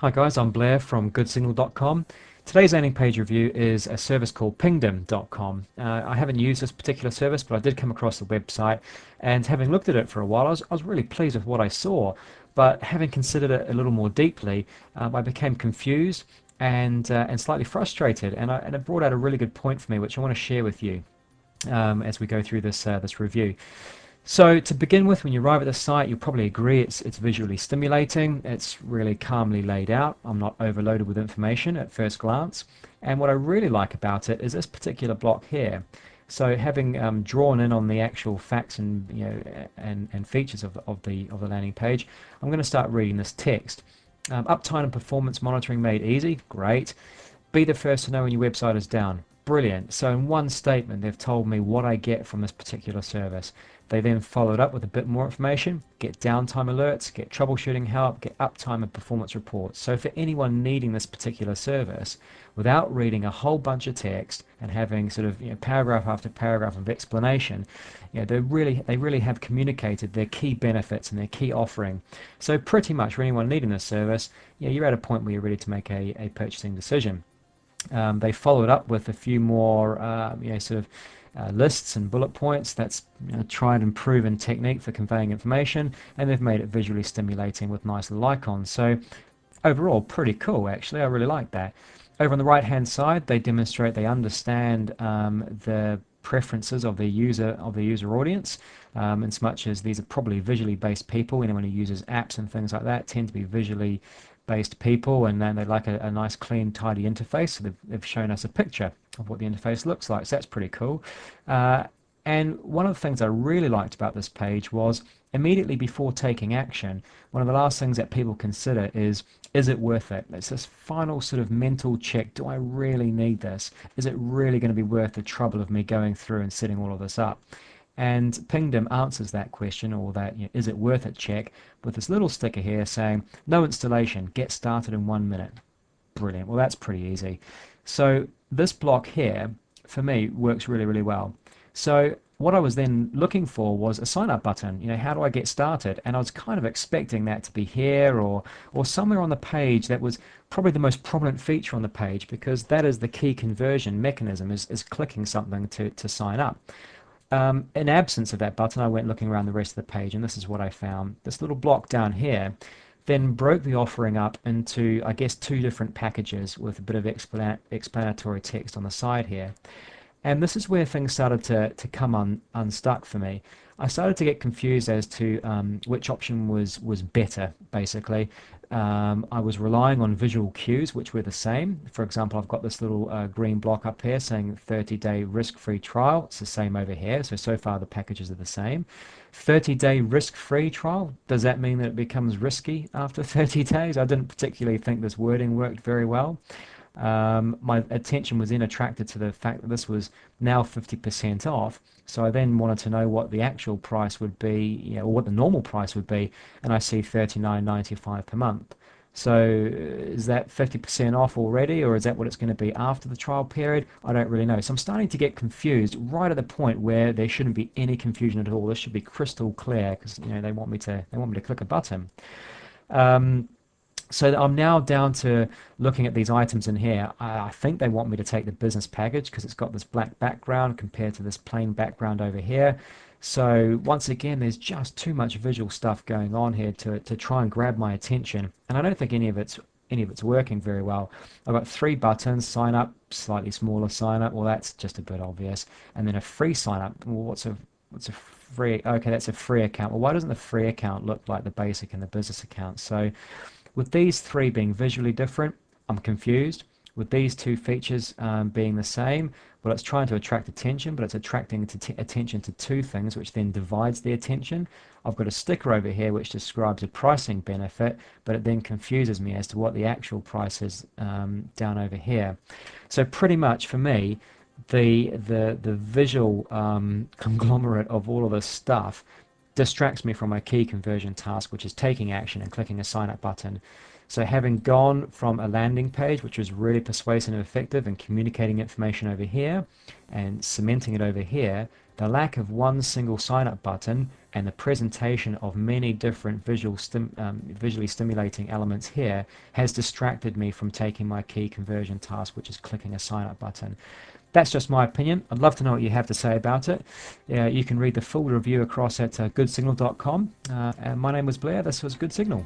Hi guys, I'm Blair from goodsignal.com. Today's landing page review is a service called pingdom.com. I haven't used this particular service, but I did come across the website, and having looked at it for a while, I was really pleased with what I saw. But having considered it a little more deeply, I became confused and slightly frustrated, and it brought out a really good point for me, which I want to share with you as we go through this review. So to begin with, when you arrive at the site, you'll probably agree it's visually stimulating. It's really calmly laid out. I'm not overloaded with information at first glance. And what I really like about it is this particular block here. So having drawn in on the actual facts and and features of the landing page, I'm going to start reading this text. Uptime and performance monitoring made easy. Great. Be the first to know when your website is down. Brilliant. So in one statement, they've told me what I get from this particular service. They then followed up with a bit more information, get downtime alerts, get troubleshooting help, get uptime and performance reports. So for anyone needing this particular service, without reading a whole bunch of text and having sort of paragraph after paragraph of explanation, they really have communicated their key benefits and their key offering. So pretty much for anyone needing this service, you're at a point where you're ready to make a purchasing decision. They followed up with a few more lists and bullet points. That's tried and proven technique for conveying information, and they've made it visually stimulating with nice little icons. So overall, pretty cool actually. I really like that. Over on the right hand side, they demonstrate they understand the preferences of the user audience, as much as these are probably visually based people. Anyone who uses apps and things like that tend to be visually based people, and then they like a nice clean tidy interface. So they've shown us a picture of what the interface looks like, so that's pretty cool. And one of the things I really liked about this page was immediately before taking action, one of the last things that people consider is it worth it? It's this final sort of mental check. Do I really need this? Is it really going to be worth the trouble of me going through and setting all of this up? And Pingdom answers that question, or that is it worth it check, with this little sticker here saying no installation, get started in 1 minute. Brilliant. Well, that's pretty easy. So this block here for me works really well. So what I was then looking for was a sign up button. How do I get started? And I was kind of expecting that to be here or somewhere on the page. That was probably the most prominent feature on the page, because that is the key conversion mechanism, is clicking something to sign up. In absence of that button, I went looking around the rest of the page, and this is what I found. This little block down here then broke the offering up into, I guess, two different packages with a bit of explanatory text on the side here. And this is where things started to come unstuck for me. I started to get confused as to which option was better, basically. I was relying on visual cues, which were the same. For example, I've got this little green block up here saying 30-day risk-free trial. It's the same over here. So far the packages are the same. 30-day risk-free trial. Does that mean that it becomes risky after 30 days? I didn't particularly think this wording worked very well. My attention was then attracted to the fact that this was now 50% off. So I then wanted to know what the actual price would be, or what the normal price would be, and I see $39.95 per month. So is that 50% off already, or is that what it's going to be after the trial period? I don't really know. So I'm starting to get confused right at the point where there shouldn't be any confusion at all. This should be crystal clear, because they want me to click a button. So I'm now down to looking at these items in here. I think they want me to take the business package because it's got this black background compared to this plain background over here. So once again, there's just too much visual stuff going on here to try and grab my attention. And I don't think any of it's working very well. I've got 3 buttons: sign up, slightly smaller sign up. Well, that's just a bit obvious. And then a free sign up. Well, what's a free? Okay, that's a free account. Well, why doesn't the free account look like the basic and the business account? So with these 3 being visually different, I'm confused. With these 2 features being the same, well, it's trying to attract attention, but it's attracting attention to 2 things, which then divides the attention. I've got a sticker over here which describes a pricing benefit, but it then confuses me as to what the actual price is down over here. So pretty much for me, the visual conglomerate of all of this stuff distracts me from my key conversion task, which is taking action and clicking a sign up button. So having gone from a landing page, which was really persuasive and effective in communicating information over here and cementing it over here, the lack of one single sign-up button and the presentation of many different visually stimulating elements here has distracted me from taking my key conversion task, which is clicking a sign-up button. That's just my opinion. I'd love to know what you have to say about it. You can read the full review across at goodsignal.com. And my name was Blair. This was Good Signal.